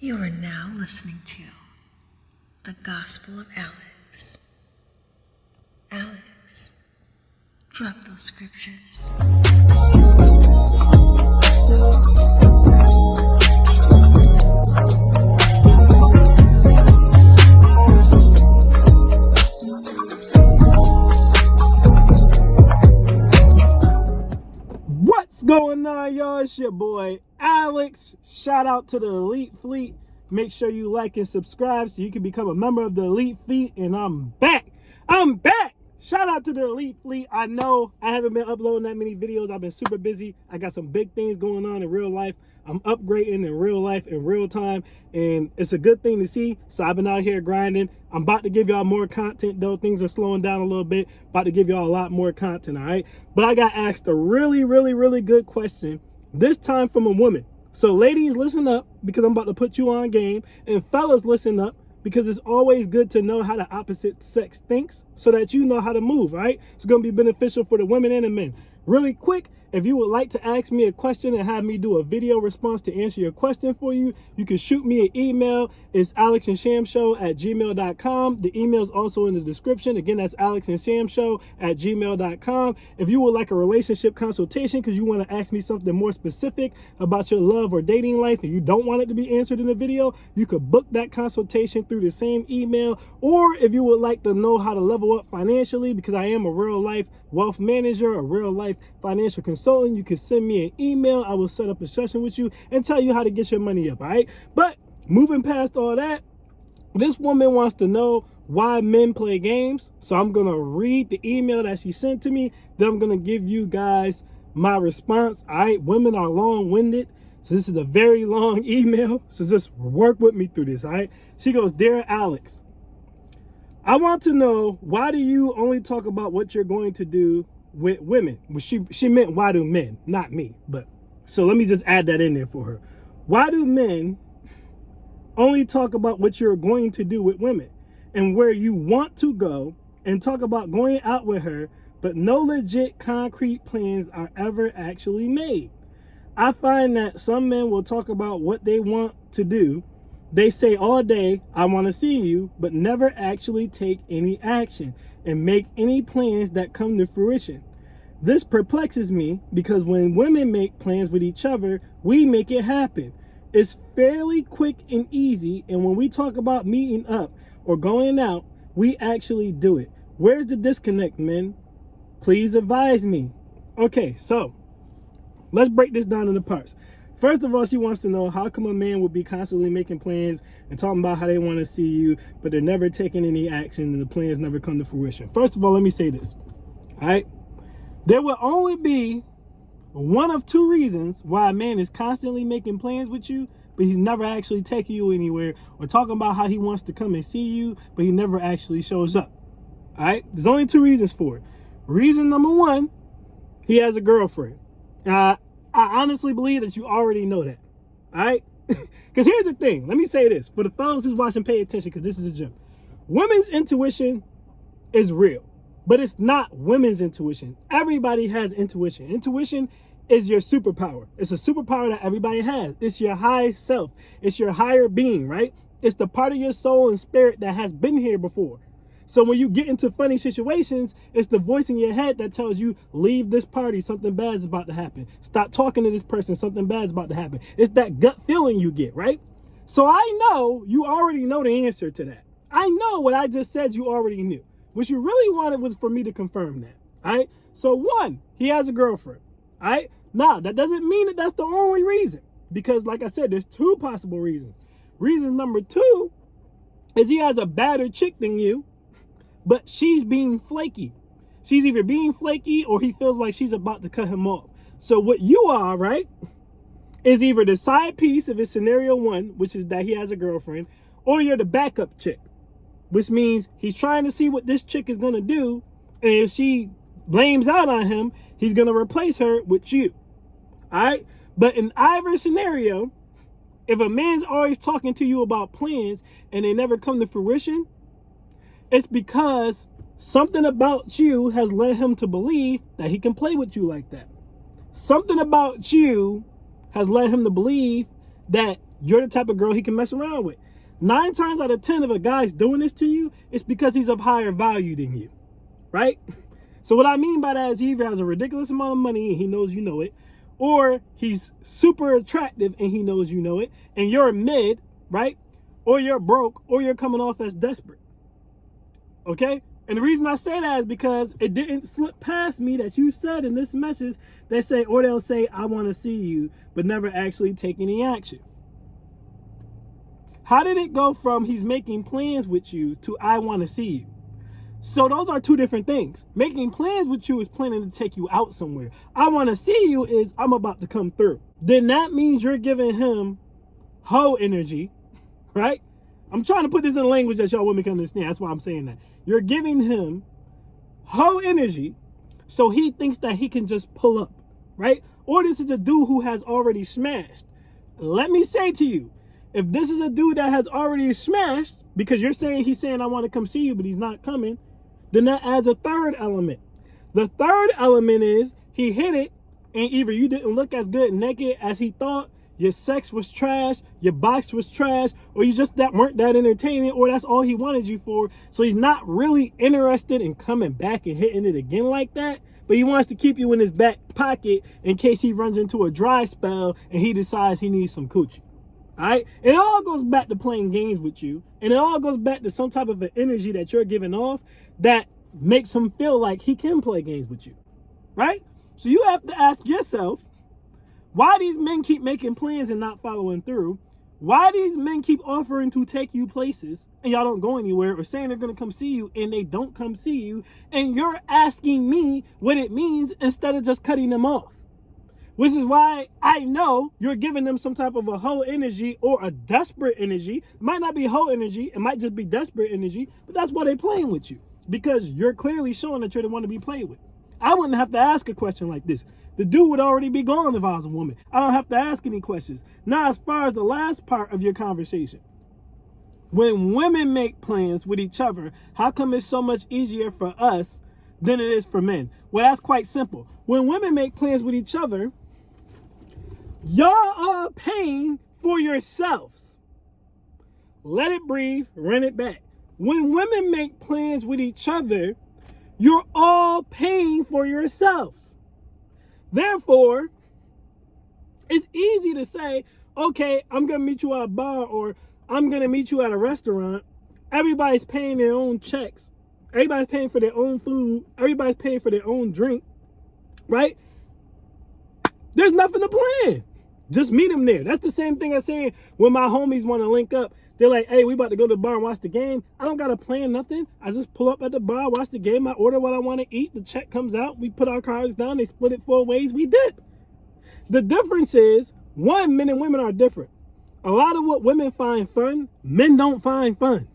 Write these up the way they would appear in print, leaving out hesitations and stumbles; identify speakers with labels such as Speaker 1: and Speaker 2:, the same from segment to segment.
Speaker 1: You are now listening to the Gospel of Alex. Alex, drop those scriptures.
Speaker 2: What's going on, y'all? It's your boy Alex. Shout out to the Elite Fleet. Make sure you like and subscribe so you can become a member of the Elite Fleet. And I'm back. Shout out to the Elite Fleet. I know I haven't been uploading that many videos. I've been super busy. I got some big things going on in real life. I'm upgrading in real life, in real time, and it's a good thing to see. So I've been out here grinding. I'm about to give y'all more content, though. Things are slowing down a little bit. About to give y'all a lot more content, all right? But I got asked a really good question, this time from a woman. So ladies, listen up, because I'm about to put you on game. And fellas, listen up, because it's always good to know how the opposite sex thinks so that you know how to move, right? It's going to be beneficial for the women and the men. Really quick, if you would like to ask me a question and have me do a video response to answer your question for you, you can shoot me an email. It's alexandshamshow@gmail.com. The email is also in the description. Again, that's alexandshamshow@gmail.com. If you would like a relationship consultation because you want to ask me something more specific about your love or dating life and you don't want it to be answered in the video, you could book that consultation through the same email. Or if you would like to know how to level up financially, because I am a real life wealth manager, a real life financial consultant, you can send me an email. I will set up a session with you and tell you how to get your money up, all right? But moving past all that, this woman wants to know why men play games. So I'm going to read the email that she sent to me. Then I'm going to give you guys my response, all right? Women are long-winded, so this is a very long email. So just work with me through this, all right? She goes, "Dear Alex, I want to know, why do you only talk about what you're going to do with women?" Well, she meant why do men, not me. But so let me just add that in there for her. Why do men only talk about what you're going to do with women and where you want to go and talk about going out with her, but no legit concrete plans are ever actually made? I find that some men will talk about what they want to do. They say all day, "I want to see you," but never actually take any action and make any plans that come to fruition. This perplexes me because when women make plans with each other, we make it happen. It's fairly quick and easy, and when we talk about meeting up or going out, we actually do it. Where's the disconnect, men? Please advise me. Okay, so let's break this down into parts. First of all, she wants to know, how come a man would be constantly making plans and talking about how they want to see you, but they're never taking any action and the plans never come to fruition? First of all, let me say this, all right? There will only be one of two reasons why a man is constantly making plans with you, but he's never actually taking you anywhere, or talking about how he wants to come and see you, but he never actually shows up, all right? There's only two reasons for it. Reason number one, he has a girlfriend. I honestly believe that you already know that, all right? Because here's the thing. Let me say this. For the fellas who's watching, pay attention, because this is a gem. Women's intuition is real, but it's not women's intuition. Everybody has intuition. Intuition is your superpower. It's a superpower that everybody has. It's your high self. It's your higher being, right? It's the part of your soul and spirit that has been here before. So when you get into funny situations, it's the voice in your head that tells you, leave this party, something bad is about to happen. Stop talking to this person, something bad is about to happen. It's that gut feeling you get, right? So I know you already know the answer to that. I know what I just said you already knew. What you really wanted was for me to confirm that, all right? So one, he has a girlfriend, all right? Now, that doesn't mean that that's the only reason, because like I said, there's two possible reasons. Reason number two is he has a badder chick than you, but she's being flaky. She's either being flaky or he feels like she's about to cut him off. So what you are, right, is either the side piece of his scenario one, which is that he has a girlfriend, or you're the backup chick, which means he's trying to see what this chick is going to do. And if she blames out on him, he's going to replace her with you. All right. But in either scenario, if a man's always talking to you about plans and they never come to fruition, it's because something about you has led him to believe that he can play with you like that. Something about you has led him to believe that you're the type of girl he can mess around with. 9 times out of 10 if a guy's doing this to you, it's because he's of higher value than you, right? So what I mean by that is he either has a ridiculous amount of money and he knows you know it, or he's super attractive and he knows you know it, and you're mid, right? Or you're broke, or you're coming off as desperate, okay? And the reason I say that is because it didn't slip past me that you said in this message, they'll say, I want to see you, but never actually take any action. How did it go from he's making plans with you to I want to see you? So those are two different things. Making plans with you is planning to take you out somewhere. I want to see you is I'm about to come through. Then that means you're giving him hoe energy, right? I'm trying to put this in language that y'all women can understand. That's why I'm saying that. You're giving him hoe energy so he thinks that he can just pull up, right? Or this is a dude who has already smashed. Let me say to you, if this is a dude that has already smashed, because he's saying I want to come see you, but he's not coming, then that adds a third element. The third element is he hit it, and either you didn't look as good naked as he thought, your sex was trash, your box was trash, or you just weren't that entertaining, or that's all he wanted you for. So he's not really interested in coming back and hitting it again like that, but he wants to keep you in his back pocket in case he runs into a dry spell and he decides he needs some coochie. All right, and it all goes back to playing games with you, and it all goes back to some type of an energy that you're giving off that makes him feel like he can play games with you, right? So you have to ask yourself, why these men keep making plans and not following through? Why these men keep offering to take you places and y'all don't go anywhere, or saying they're gonna come see you and they don't come see you, and you're asking me what it means instead of just cutting them off? Which is why I know you're giving them some type of a hoe energy or a desperate energy. It might not be hoe energy, it might just be desperate energy, but that's why they're playing with you, because you're clearly showing that you're the one to be played with. I wouldn't have to ask a question like this. The dude would already be gone if I was a woman. I don't have to ask any questions. Now, as far as the last part of your conversation, when women make plans with each other, how come it's so much easier for us than it is for men? Well, that's quite simple. When women make plans with each other, y'all are paying for yourselves. Let it breathe, run it back. When women make plans with each other, you're all paying for yourselves. Therefore, it's easy to say, okay, I'm going to meet you at a bar, or I'm going to meet you at a restaurant. Everybody's paying their own checks. Everybody's paying for their own food. Everybody's paying for their own drink, right? There's nothing to plan. Just meet them there. That's the same thing as saying when my homies want to link up, they're like, hey, we about to go to the bar and watch the game. I don't got to plan nothing. I just pull up at the bar, watch the game. I order what I want to eat. The check comes out. We put our cards down. They split it 4 ways. We dip. The difference is, one, men and women are different. A lot of what women find fun, men don't find fun.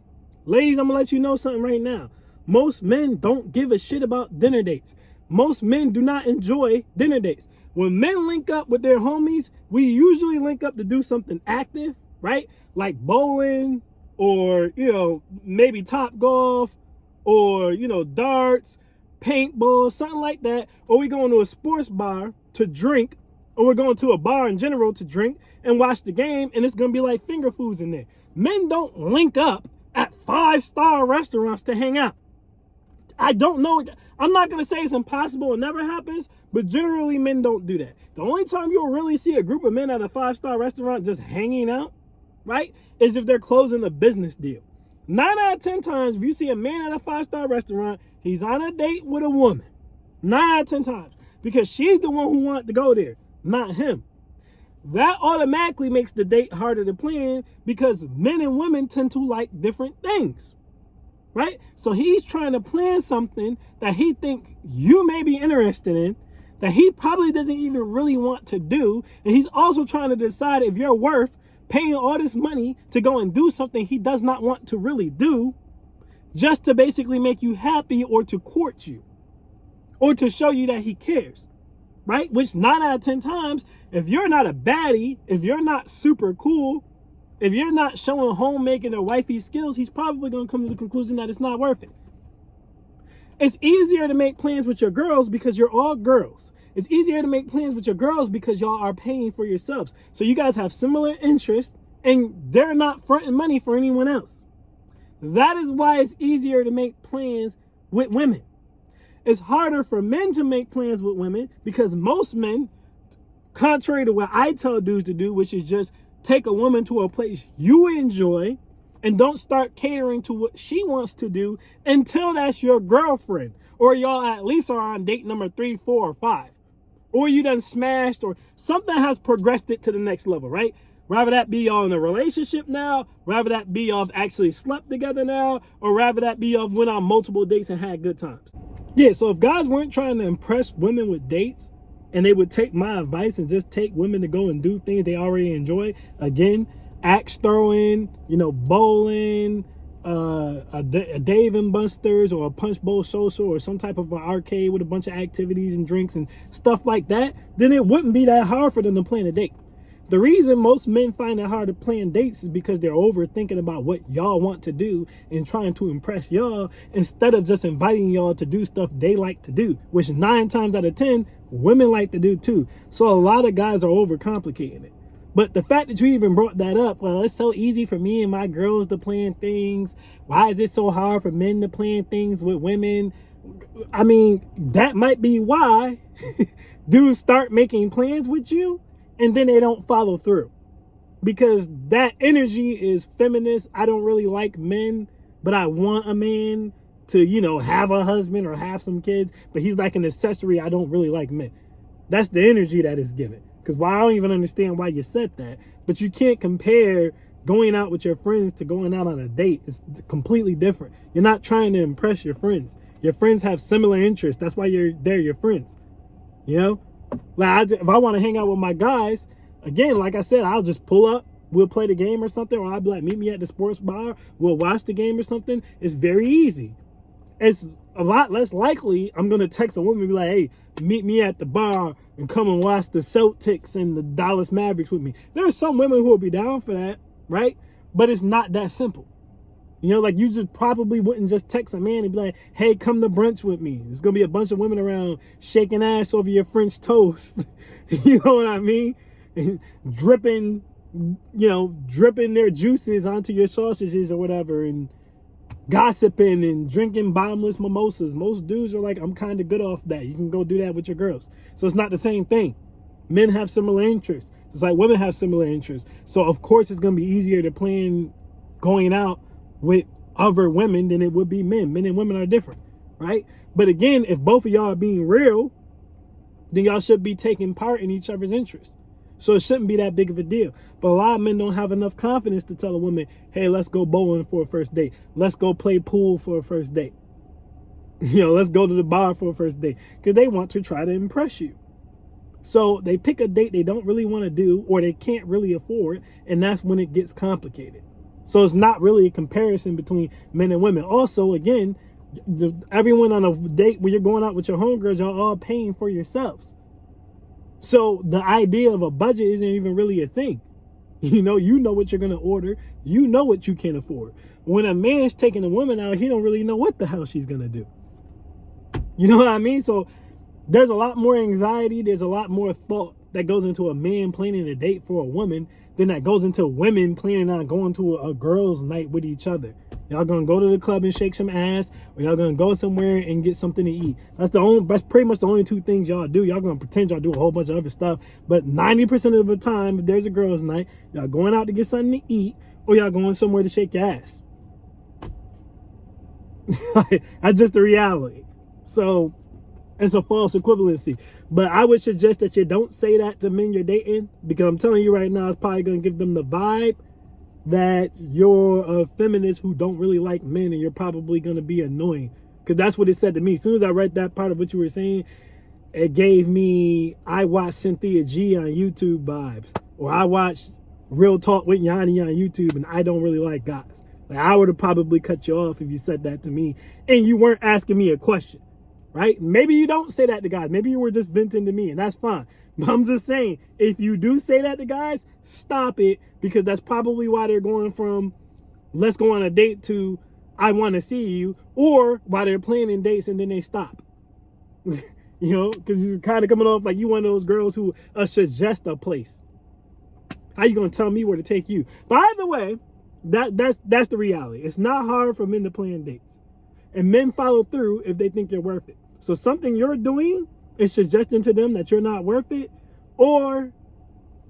Speaker 2: Ladies, I'm going to let you know something right now. Most men don't give a shit about dinner dates. Most men do not enjoy dinner dates. When men link up with their homies, we usually link up to do something active, right? Like bowling, or, maybe top golf, or, darts, paintball, something like that. Or we going to a sports bar to drink, or we're going to a bar in general to drink and watch the game, and it's going to be like finger foods in there. Men don't link up at 5-star restaurants to hang out. I don't know. I'm not going to say it's impossible, it never happens, but generally men don't do that. The only time you'll really see a group of men at a 5-star restaurant just hanging out, right, is if they're closing a business deal. 9 out of 10 times, if you see a man at a 5-star restaurant, he's on a date with a woman. 9 out of 10 times. Because she's the one who wanted to go there, not him. That automatically makes the date harder to plan, because men and women tend to like different things. Right? So he's trying to plan something that he think you may be interested in, that he probably doesn't even really want to do. And he's also trying to decide if you're worth paying all this money to go and do something he does not want to really do, just to basically make you happy, or to court you, or to show you that he cares. Right? Which 9 out of 10 times, if you're not a baddie, if you're not super cool, if you're not showing homemaking or wifey skills, he's probably going to come to the conclusion that it's not worth it. It's easier to make plans with your girls because you're all girls. It's easier to make plans with your girls because y'all are paying for yourselves. So you guys have similar interests, and they're not fronting money for anyone else. That is why it's easier to make plans with women. It's harder for men to make plans with women because most men, contrary to what I tell dudes to do, which is just take a woman to a place you enjoy and don't start catering to what she wants to do until that's your girlfriend, or y'all at least are on date number 3, 4, or 5, or you done smashed, or something has progressed it to the next level, right? Rather that be y'all in a relationship now, rather that be y'all actually slept together now, or rather that be y'all went on multiple dates and had good times. Yeah, so if guys weren't trying to impress women with dates, and they would take my advice and just take women to go and do things they already enjoy, again, axe throwing, bowling, a Dave and Buster's, or a Punch Bowl Social, or some type of an arcade with a bunch of activities and drinks and stuff like that, then it wouldn't be that hard for them to plan a date. The reason most men find it hard to plan dates is because they're overthinking about what y'all want to do and trying to impress y'all instead of just inviting y'all to do stuff they like to do, which 9 times out of 10, women like to do too. So a lot of guys are overcomplicating it. But the fact that you even brought that up, well, it's so easy for me and my girls to plan things. Why is it so hard for men to plan things with women? I mean, that might be why dudes start making plans with you and then they don't follow through, because that energy is feminist. I don't really like men, but I want a man to, have a husband or have some kids, but he's like an accessory. I don't really like men. That's the energy that is given. Because I don't even understand why you said that, but you can't compare going out with your friends to going out on a date. It's completely different. You're not trying to impress your friends. Your friends have similar interests. That's why they're your friends. Like if I want to hang out with my guys, again, like I said, I'll just pull up. We'll play the game or something, or I'll be like, meet me at the sports bar. We'll watch the game or something. It's very easy. It's a lot less likely I'm going to text a woman and be like, hey, meet me at the bar and come and watch the Celtics and the Dallas Mavericks with me. There are some women who will be down for that, right? But it's not that simple. Like you just probably wouldn't just text a man and be like, hey, come to brunch with me. There's going to be a bunch of women around shaking ass over your French toast. You know what I mean? dripping their juices onto your sausages or whatever, and gossiping and drinking bottomless mimosas. Most dudes are like, I'm kind of good off that. You can go do that with your girls. So it's not the same thing. Men have similar interests. It's like women have similar interests. So of course it's going to be easier to plan going out with other women than it would be men. Men and women are different, right? But again, if both of y'all are being real, then y'all should be taking part in each other's interests. So it shouldn't be that big of a deal. But a lot of men don't have enough confidence to tell a woman, hey, let's go bowling for a first date. Let's go play pool for a first date. Let's go to the bar for a first date. Because they want to try to impress you. So they pick a date they don't really want to do, or they can't really afford, and that's when it gets complicated. So it's not really a comparison between men and women. Also, again, everyone on a date where you're going out with your homegirls, y'all all paying for yourselves. So the idea of a budget isn't even really a thing. You know what you're going to order. You know what you can afford. When a man's taking a woman out, he don't really know what the hell she's going to do. You know what I mean? So there's a lot more anxiety. There's a lot more thought that goes into a man planning a date for a woman than that goes into women planning on going to a girls' night with each other. Y'all gonna go to the club and shake some ass, or y'all gonna go somewhere and get something to eat. That's pretty much the only two things y'all do. Y'all gonna pretend y'all do a whole bunch of other stuff, but 90% of the time, if there's a girls' night, y'all going out to get something to eat, or y'all going somewhere to shake your ass. That's just the reality. So it's a false equivalency. But I would suggest that you don't say that to men you're dating, because I'm telling you right now, it's probably gonna give them the vibe that you're a feminist who don't really like men, and you're probably going to be annoying. Because that's what it said to me. As soon as I read that part of what you were saying, it gave me I watch Cynthia G on YouTube vibes, or I watch Real Talk with Yanni on YouTube, and I don't really like guys. Like, I would have probably cut you off if you said that to me and you weren't asking me a question, right? Maybe you don't say that to guys. Maybe you were just venting to me, and that's fine. But I'm just saying, if you do say that to guys, stop it, because that's probably why they're going from let's go on a date to I want to see you, or why they're planning dates and then they stop. Because it's kind of coming off like you one of those girls who suggest a place. How you gonna tell me where to take you? But either way, that's the reality. It's not hard for men to plan dates, and men follow through if they think you're worth it. So something you're doing is suggesting to them that you're not worth it, or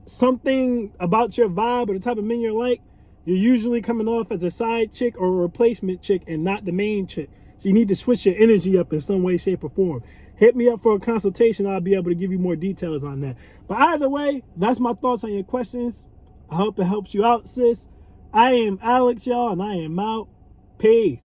Speaker 2: something about your vibe or the type of men you're like, you're usually coming off as a side chick or a replacement chick and not the main chick. So you need to switch your energy up in some way, shape, or form. Hit me up for a consultation. I'll be able to give you more details on that. But either way, that's my thoughts on your questions. I hope it helps you out, sis. I am Alex, y'all, and I am out. Peace.